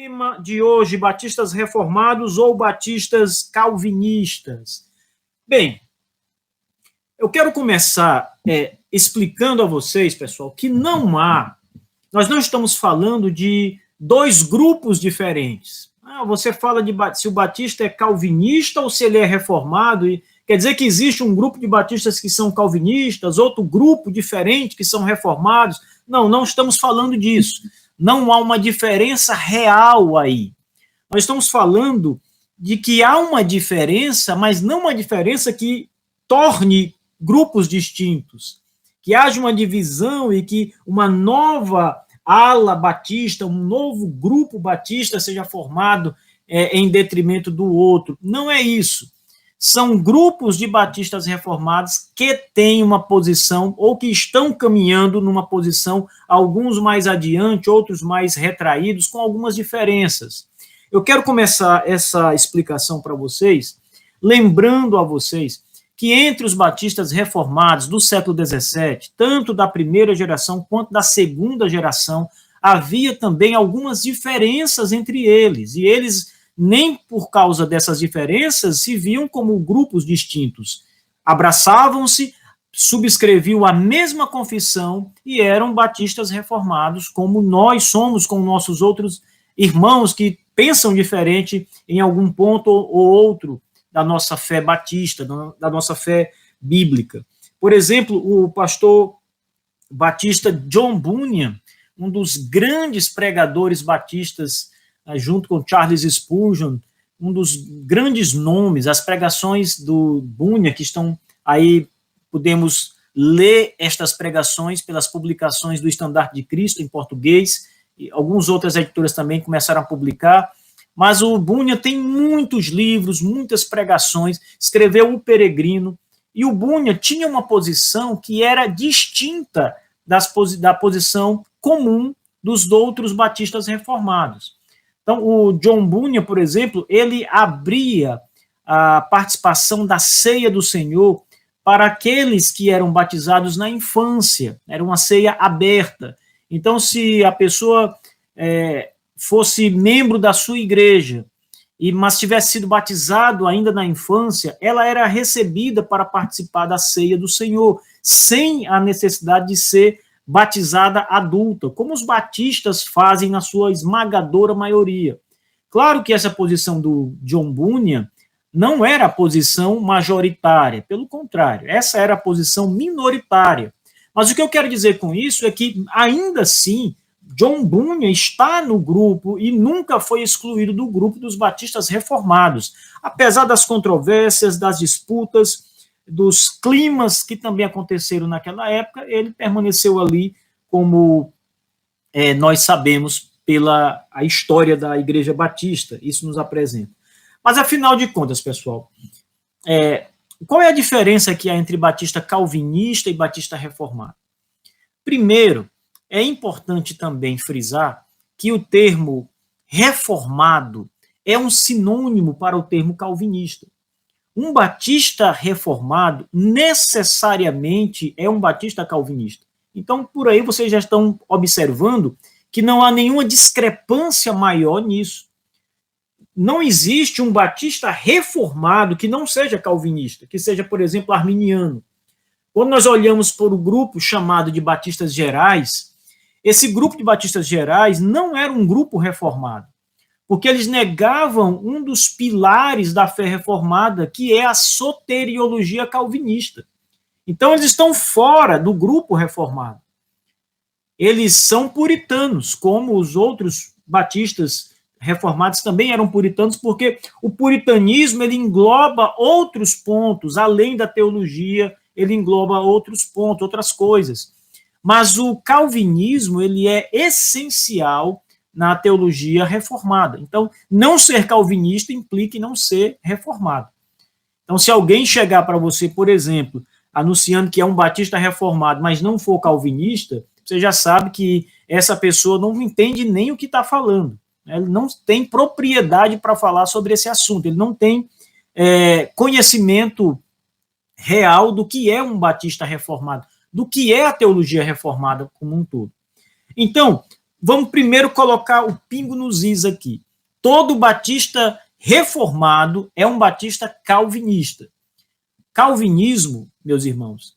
Tema de hoje, batistas reformados ou batistas calvinistas. Bem, eu quero começar explicando a vocês, pessoal, que nós não estamos falando de dois grupos diferentes. Você fala de se o batista é calvinista ou se ele é reformado, e quer dizer que existe um grupo de batistas que são calvinistas, outro grupo diferente que são reformados. Não estamos falando disso. Não há uma diferença real aí. Nós estamos falando de que há uma diferença, mas não uma diferença que torne grupos distintos, que haja uma divisão e que uma nova ala batista, um novo grupo batista seja formado em detrimento do outro. Não é isso. São grupos de batistas reformados que têm uma posição ou que estão caminhando numa posição, alguns mais adiante, outros mais retraídos, com algumas diferenças. Eu quero começar essa explicação para vocês, lembrando a vocês que entre os batistas reformados do século XVII, tanto da primeira geração quanto da segunda geração, havia também algumas diferenças entre eles, e eles nem por causa dessas diferenças se viam como grupos distintos. Abraçavam-se, subscreviam a mesma confissão e eram batistas reformados, como nós somos com nossos outros irmãos que pensam diferente em algum ponto ou outro da nossa fé batista, da nossa fé bíblica. Por exemplo, o pastor batista John Bunyan, um dos grandes pregadores batistas, junto com Charles Spurgeon, um dos grandes nomes, as pregações do Bunyan, que estão aí, podemos ler estas pregações pelas publicações do Estandarte de Cristo, em português, e algumas outras editoras também começaram a publicar, mas o Bunyan tem muitos livros, muitas pregações, escreveu O Peregrino, e o Bunyan tinha uma posição que era distinta da posição comum dos outros batistas reformados. Então, o John Bunyan, por exemplo, ele abria a participação da ceia do Senhor para aqueles que eram batizados na infância. Era uma ceia aberta. Então, se a pessoa fosse membro da sua igreja, mas tivesse sido batizado ainda na infância, ela era recebida para participar da ceia do Senhor, sem a necessidade de ser batizada adulta, como os batistas fazem na sua esmagadora maioria. Claro que essa posição do John Bunyan não era a posição majoritária, pelo contrário, essa era a posição minoritária. Mas o que eu quero dizer com isso é que, ainda assim, John Bunyan está no grupo e nunca foi excluído do grupo dos batistas reformados, apesar das controvérsias, das disputas, dos climas que também aconteceram naquela época, ele permaneceu ali, como nós sabemos pela a história da Igreja Batista, isso nos apresenta. Mas, afinal de contas, pessoal, qual é a diferença que há entre batista calvinista e batista reformado? Primeiro, é importante também frisar que o termo reformado é um sinônimo para o termo calvinista. Um batista reformado necessariamente é um batista calvinista. Então, por aí vocês já estão observando que não há nenhuma discrepância maior nisso. Não existe um batista reformado que não seja calvinista, que seja, por exemplo, arminiano. Quando nós olhamos para o grupo chamado de batistas gerais, esse grupo de batistas gerais não era um grupo reformado, porque eles negavam um dos pilares da fé reformada, que é a soteriologia calvinista. Então, eles estão fora do grupo reformado. Eles são puritanos, como os outros batistas reformados também eram puritanos, porque o puritanismo ele engloba outros pontos, além da teologia, ele engloba outros pontos, outras coisas. Mas o calvinismo ele é essencial na teologia reformada. Então, não ser calvinista implica em não ser reformado. Então, se alguém chegar para você, por exemplo, anunciando que é um batista reformado, mas não for calvinista, você já sabe que essa pessoa não entende nem o que está falando. Ele não tem propriedade para falar sobre esse assunto, ele não tem conhecimento real do que é um batista reformado, do que é a teologia reformada como um todo. Então, vamos primeiro colocar o pingo nos is aqui. Todo batista reformado é um batista calvinista. Calvinismo, meus irmãos,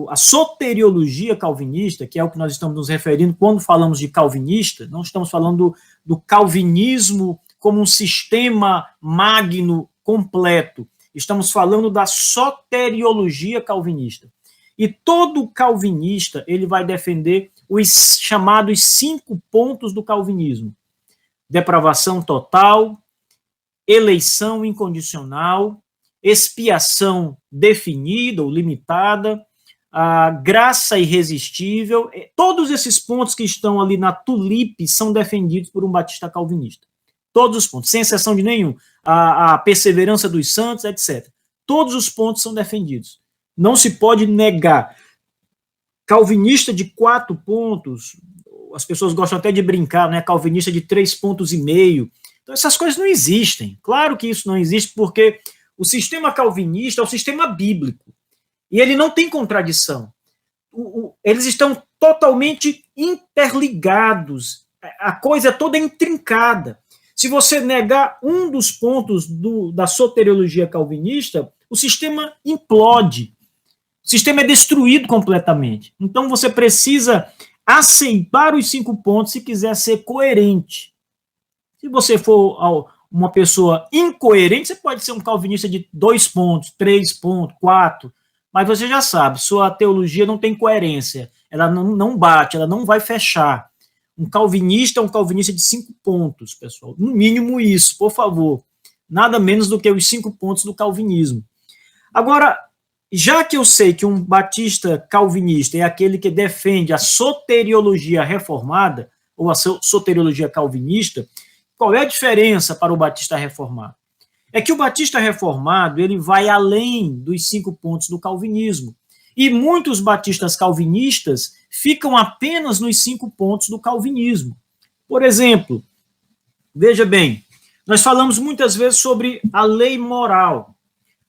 a soteriologia calvinista, que é o que nós estamos nos referindo quando falamos de calvinista, não estamos falando do calvinismo como um sistema magno completo, estamos falando da soteriologia calvinista. E todo calvinista, ele vai defender os chamados 5 pontos do calvinismo: depravação total, eleição incondicional, expiação definida ou limitada, a graça irresistível. Todos esses pontos que estão ali na tulipe são defendidos por um batista calvinista. Todos os pontos, sem exceção de nenhum. A perseverança dos santos, etc. Todos os pontos são defendidos. Não se pode negar. Calvinista de 4 pontos, as pessoas gostam até de brincar, né? Calvinista de 3,5 pontos. Então, essas coisas não existem. Claro que isso não existe, porque o sistema calvinista é o sistema bíblico. E ele não tem contradição. Eles estão totalmente interligados. A coisa toda é intrincada. Se você negar um dos pontos da soteriologia calvinista, o sistema implode. O sistema é destruído completamente. Então, você precisa aceitar os 5 pontos se quiser ser coerente. Se você for uma pessoa incoerente, você pode ser um calvinista de 2 pontos, 3 pontos, 4, mas você já sabe, sua teologia não tem coerência, ela não bate, ela não vai fechar. Um calvinista é um calvinista de 5 pontos, pessoal. No mínimo isso, por favor. Nada menos do que os 5 pontos do calvinismo. Agora, já que eu sei que um batista calvinista é aquele que defende a soteriologia reformada, ou a soteriologia calvinista, qual é a diferença para o batista reformado? É que o batista reformado ele vai além dos 5 pontos do calvinismo. E muitos batistas calvinistas ficam apenas nos 5 pontos do calvinismo. Por exemplo, veja bem, nós falamos muitas vezes sobre a lei moral,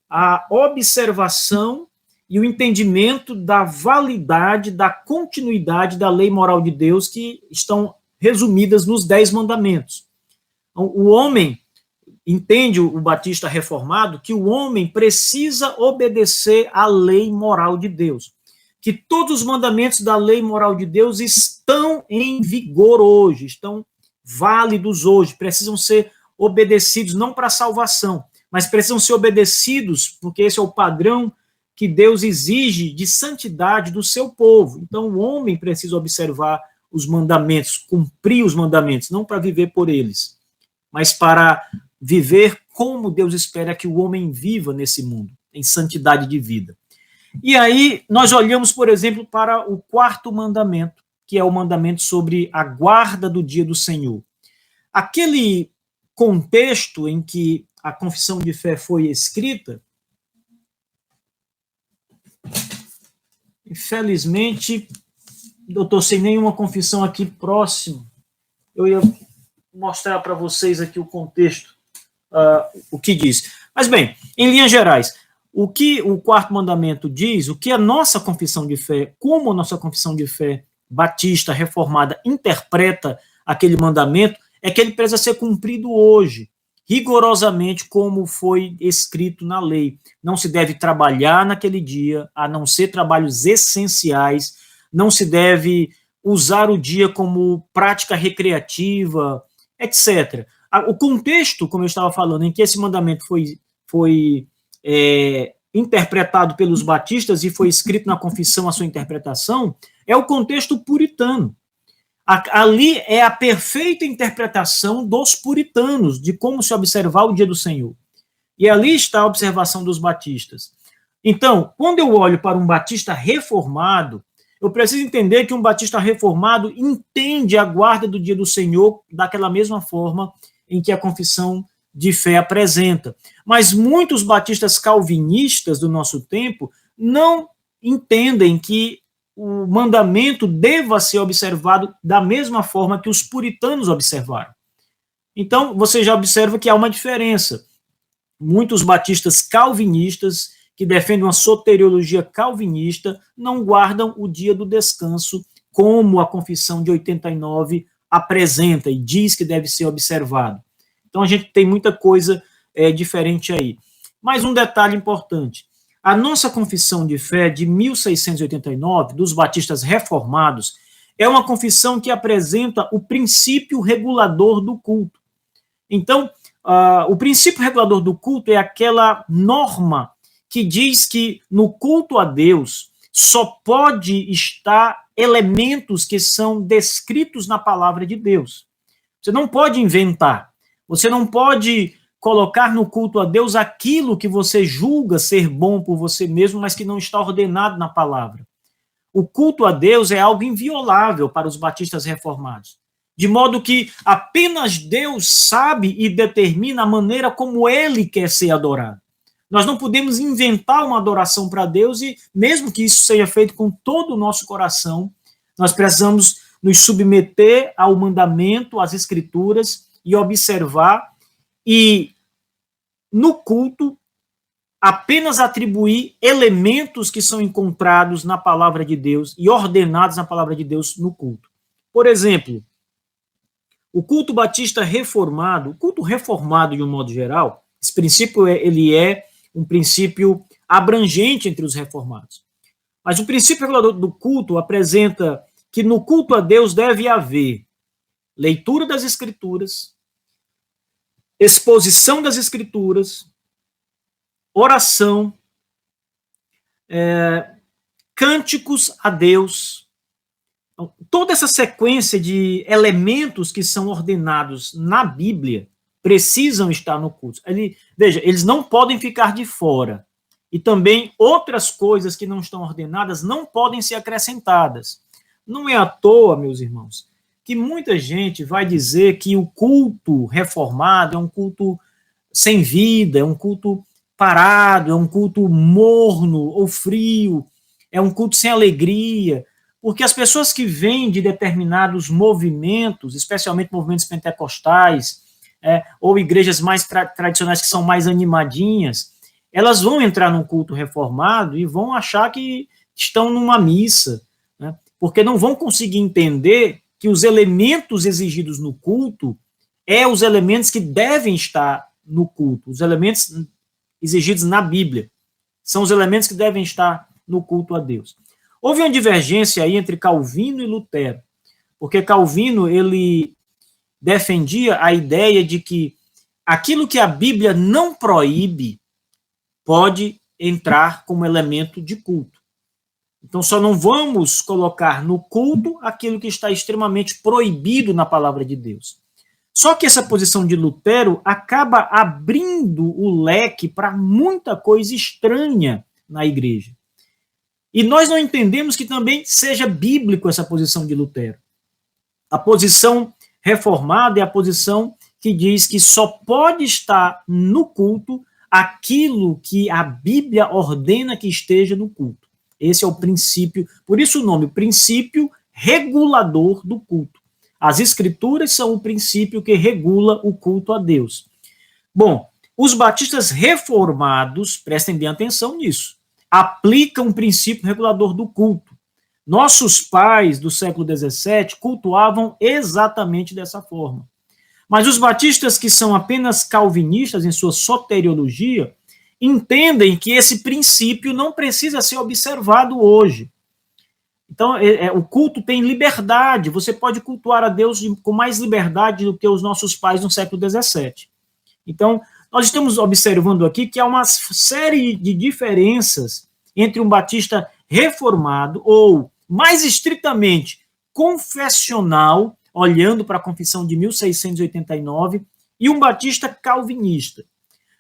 a observação e o entendimento da validade, da continuidade da lei moral de Deus, que estão resumidas nos 10 mandamentos. O homem, entende o batista reformado, que o homem precisa obedecer à lei moral de Deus, que todos os mandamentos da lei moral de Deus estão em vigor hoje, estão válidos hoje, precisam ser obedecidos não para salvação, mas precisam ser obedecidos porque esse é o padrão que Deus exige de santidade do seu povo. Então o homem precisa observar os mandamentos, cumprir os mandamentos, não para viver por eles, mas para viver como Deus espera que o homem viva nesse mundo, em santidade de vida. E aí nós olhamos, por exemplo, para o 4º mandamento, que é o mandamento sobre a guarda do dia do Senhor. Aquele contexto em que a confissão de fé foi escrita, infelizmente, eu estou sem nenhuma confissão aqui próximo, eu ia mostrar para vocês aqui o contexto, o que diz. Mas bem, em linhas gerais, o que o 4º mandamento diz, o que a nossa confissão de fé, como a nossa confissão de fé batista, reformada, interpreta aquele mandamento, é que ele precisa ser cumprido hoje, rigorosamente como foi escrito na lei. Não se deve trabalhar naquele dia, a não ser trabalhos essenciais, não se deve usar o dia como prática recreativa, etc. O contexto, como eu estava falando, em que esse mandamento foi interpretado pelos batistas e foi escrito na confissão a sua interpretação, é o contexto puritano. Ali é a perfeita interpretação dos puritanos, de como se observar o dia do Senhor. E ali está a observação dos batistas. Então, quando eu olho para um batista reformado, eu preciso entender que um batista reformado entende a guarda do dia do Senhor daquela mesma forma em que a confissão de fé apresenta. Mas muitos batistas calvinistas do nosso tempo não entendem que o mandamento deva ser observado da mesma forma que os puritanos observaram. Então, você já observa que há uma diferença. Muitos batistas calvinistas, que defendem uma soteriologia calvinista, não guardam o dia do descanso, como a confissão de 89 apresenta e diz que deve ser observado. Então a gente tem muita coisa diferente aí. Mais um detalhe importante. A nossa confissão de fé de 1689, dos batistas reformados, é uma confissão que apresenta o princípio regulador do culto. Então, o princípio regulador do culto é aquela norma que diz que no culto a Deus só pode estar elementos que são descritos na palavra de Deus. Você não pode inventar. Você não pode colocar no culto a Deus aquilo que você julga ser bom por você mesmo, mas que não está ordenado na palavra. O culto a Deus é algo inviolável para os batistas reformados. De modo que apenas Deus sabe e determina a maneira como ele quer ser adorado. Nós não podemos inventar uma adoração para Deus e, mesmo que isso seja feito com todo o nosso coração, nós precisamos nos submeter ao mandamento, às escrituras e observar e, no culto, apenas atribuir elementos que são encontrados na palavra de Deus e ordenados na palavra de Deus no culto. Por exemplo, o culto batista reformado, o culto reformado de um modo geral, esse princípio ele é um princípio abrangente entre os reformados. Mas o princípio regulador do culto apresenta que no culto a Deus deve haver leitura das Escrituras, exposição das Escrituras, oração, cânticos a Deus. Então, toda essa sequência de elementos que são ordenados na Bíblia precisam estar no culto. Veja, eles não podem ficar de fora. E também outras coisas que não estão ordenadas não podem ser acrescentadas. Não é à toa, meus irmãos, que muita gente vai dizer que o culto reformado é um culto sem vida, é um culto parado, é um culto morno ou frio, é um culto sem alegria, porque as pessoas que vêm de determinados movimentos, especialmente movimentos pentecostais, ou igrejas mais tradicionais que são mais animadinhas, elas vão entrar num culto reformado e vão achar que estão numa missa, né? Porque não vão conseguir entender que os elementos exigidos no culto os elementos que devem estar no culto, os elementos exigidos na Bíblia, são os elementos que devem estar no culto a Deus. Houve uma divergência aí entre Calvino e Lutero, porque Calvino, ele defendia a ideia de que aquilo que a Bíblia não proíbe pode entrar como elemento de culto. Então, só não vamos colocar no culto aquilo que está extremamente proibido na palavra de Deus. Só que essa posição de Lutero acaba abrindo o leque para muita coisa estranha na igreja. E nós não entendemos que também seja bíblico essa posição de Lutero. A posição reformada é a posição que diz que só pode estar no culto aquilo que a Bíblia ordena que esteja no culto. Esse é o princípio, por isso o nome, princípio regulador do culto. As Escrituras são o princípio que regula o culto a Deus. Bom, os batistas reformados, prestem bem atenção nisso, aplicam o princípio regulador do culto. Nossos pais do século XVII cultuavam exatamente dessa forma. Mas os batistas que são apenas calvinistas em sua soteriologia entendem que esse princípio não precisa ser observado hoje. Então, o culto tem liberdade, você pode cultuar a Deus com mais liberdade do que os nossos pais no século XVII. Então, nós estamos observando aqui que há uma série de diferenças entre um batista reformado ou, mais estritamente, confessional, olhando para a confissão de 1689, e um batista calvinista.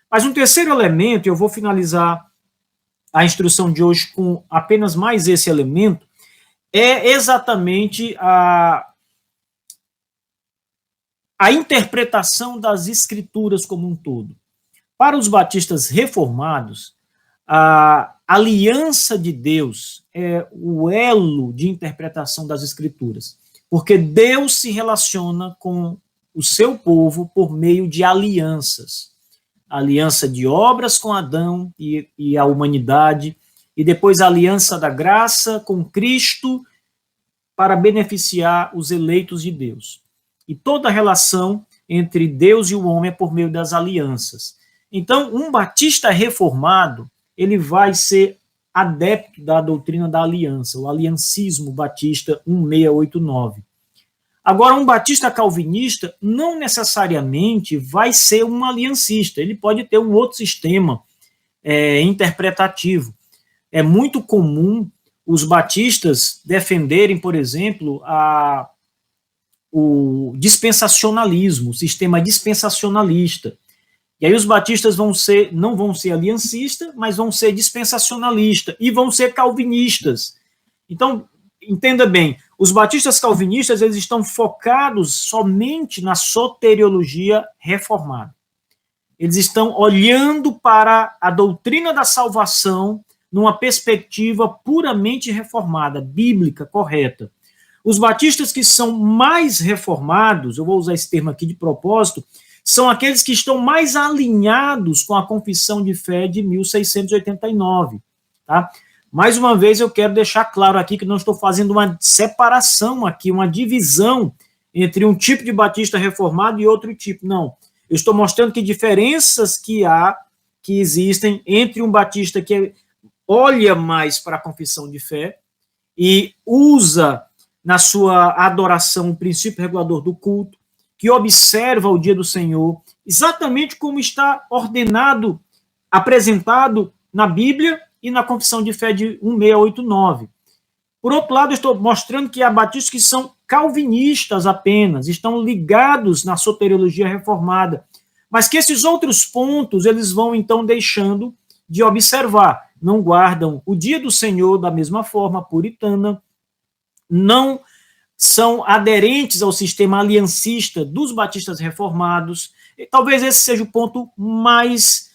Mas um terceiro elemento, e eu vou finalizar a instrução de hoje com apenas mais esse elemento, é exatamente a interpretação das Escrituras como um todo. Para os batistas reformados, a aliança de Deus é o elo de interpretação das Escrituras, porque Deus se relaciona com o seu povo por meio de alianças. A aliança de obras com Adão e a humanidade, e depois a aliança da graça com Cristo para beneficiar os eleitos de Deus. e toda a relação entre Deus e o homem é por meio das alianças. Então, um batista reformado, ele vai ser adepto da doutrina da aliança, o aliancismo batista 1689. Agora, um batista calvinista não necessariamente vai ser um aliancista, ele pode ter um outro sistema interpretativo. É muito comum os batistas defenderem, por exemplo, o dispensacionalismo, o sistema dispensacionalista. E aí os batistas não vão ser aliancistas, mas vão ser dispensacionalistas e vão ser calvinistas. Então, entenda bem, os batistas calvinistas eles estão focados somente na soteriologia reformada. Eles estão olhando para a doutrina da salvação numa perspectiva puramente reformada, bíblica, correta. Os batistas que são mais reformados, eu vou usar esse termo aqui de propósito, são aqueles que estão mais alinhados com a Confissão de Fé de 1689. Tá? Mais uma vez, eu quero deixar claro aqui que não estou fazendo uma separação aqui, uma divisão entre um tipo de batista reformado e outro tipo. Não. Eu estou mostrando que diferenças que existem entre um batista que olha mais para a confissão de fé e usa na sua adoração o princípio regulador do culto, que observa o dia do Senhor, exatamente como está ordenado, apresentado na Bíblia e na confissão de fé de 1689. Por outro lado, estou mostrando que há batistas que são calvinistas apenas, estão ligados na soteriologia reformada, mas que esses outros pontos eles vão então deixando de observar, não guardam o dia do Senhor da mesma forma puritana, não são aderentes ao sistema aliancista dos batistas reformados. E talvez esse seja o ponto mais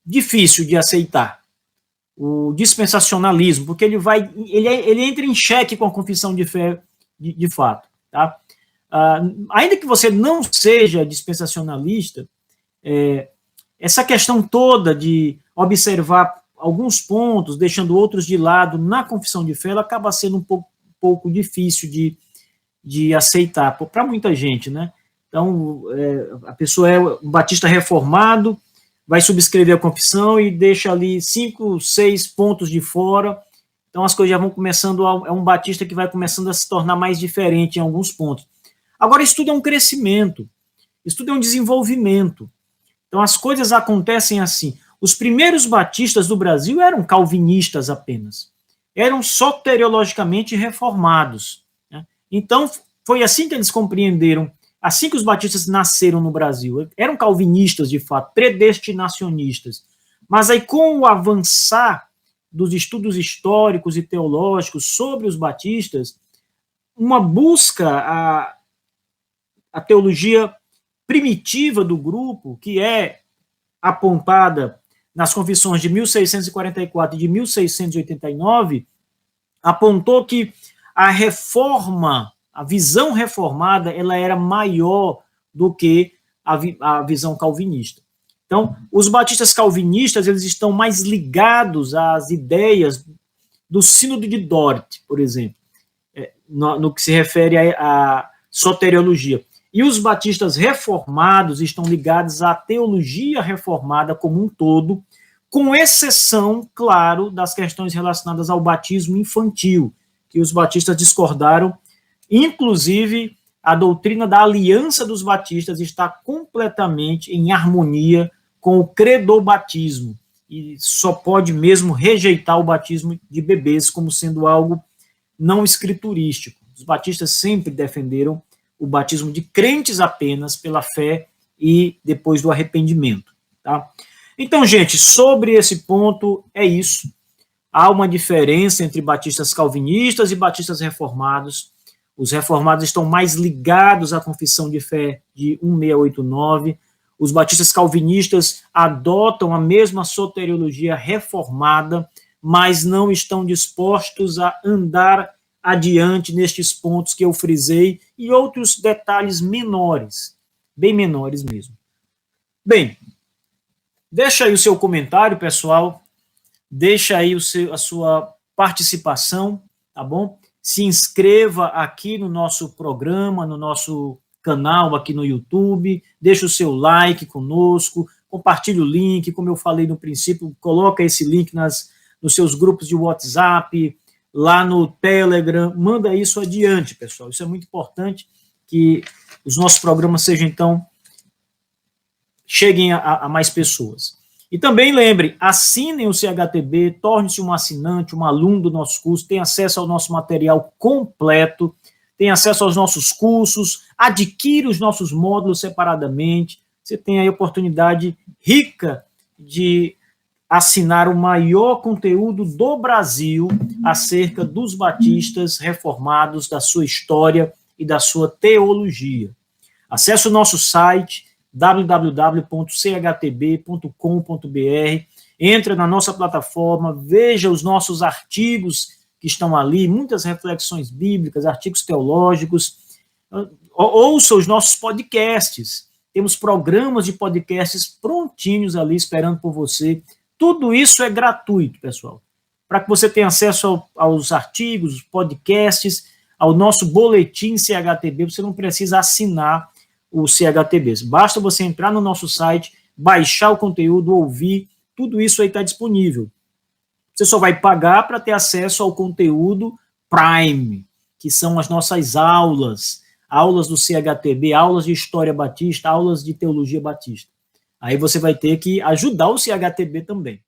difícil de aceitar, o dispensacionalismo, porque ele entra em xeque com a confissão de fé de fato. Tá? Ainda que você não seja dispensacionalista, essa questão toda de observar alguns pontos, deixando outros de lado na confissão de fé, ela acaba sendo um pouco difícil de aceitar para muita gente, né? Então, a pessoa é um batista reformado, vai subscrever a confissão e deixa ali 5, 6 pontos de fora. Então, as coisas já vão começando, é um batista que vai começando a se tornar mais diferente em alguns pontos. Agora, isso tudo é um crescimento, isso tudo é um desenvolvimento. Então, as coisas acontecem assim. Os primeiros batistas do Brasil eram calvinistas apenas. Eram soteriologicamente reformados. Né? Então, foi assim que eles compreenderam, assim que os batistas nasceram no Brasil. Eram calvinistas, de fato, predestinacionistas. Mas aí, com o avançar dos estudos históricos e teológicos sobre os batistas, uma busca a teologia primitiva do grupo, que é apontada nas confissões de 1644 e de 1689, apontou que a reforma, a visão reformada, ela era maior do que a visão calvinista. Então, os batistas calvinistas, eles estão mais ligados às ideias do Sínodo de Dort, por exemplo, no que se refere à soteriologia. E os batistas reformados estão ligados à teologia reformada como um todo, com exceção, claro, das questões relacionadas ao batismo infantil, que os batistas discordaram. Inclusive, a doutrina da aliança dos batistas está completamente em harmonia com o credobatismo, e só pode mesmo rejeitar o batismo de bebês como sendo algo não escriturístico. Os batistas sempre defenderam o batismo de crentes apenas pela fé e depois do arrependimento. Tá? Então, gente, sobre esse ponto é isso. Há uma diferença entre batistas calvinistas e batistas reformados. Os reformados estão mais ligados à confissão de fé de 1689. Os batistas calvinistas adotam a mesma soteriologia reformada, mas não estão dispostos a andar adiante nestes pontos que eu frisei e outros detalhes menores, bem menores mesmo. Bem, deixa aí o seu comentário, pessoal, deixa aí a sua participação, tá bom? se inscreva aqui no nosso programa, no nosso canal aqui no YouTube, deixe o seu like conosco, compartilhe o link, como eu falei no princípio, coloca esse link nos seus grupos de WhatsApp, lá no Telegram, manda isso adiante, pessoal. Isso é muito importante, que os nossos programas sejam, então, cheguem a mais pessoas. E também lembre, assinem o CHTB, torne-se um assinante, um aluno do nosso curso, tem acesso ao nosso material completo, tem acesso aos nossos cursos, adquire os nossos módulos separadamente, você tem aí a oportunidade rica de assinar o maior conteúdo do Brasil acerca dos batistas reformados, da sua história e da sua teologia. Acesse o nosso site, www.chtb.com.br, entra na nossa plataforma, veja os nossos artigos que estão ali, muitas reflexões bíblicas, artigos teológicos, ouça os nossos podcasts, temos programas de podcasts prontinhos ali esperando por você. Tudo isso é gratuito, pessoal, para que você tenha acesso aos artigos, podcasts, ao nosso boletim CHTB, você não precisa assinar o CHTB. Basta você entrar no nosso site, baixar o conteúdo, ouvir, tudo isso aí está disponível. Você só vai pagar para ter acesso ao conteúdo Prime, que são as nossas aulas do CHTB, aulas de História Batista, aulas de Teologia Batista. Aí você vai ter que ajudar o CHTB também.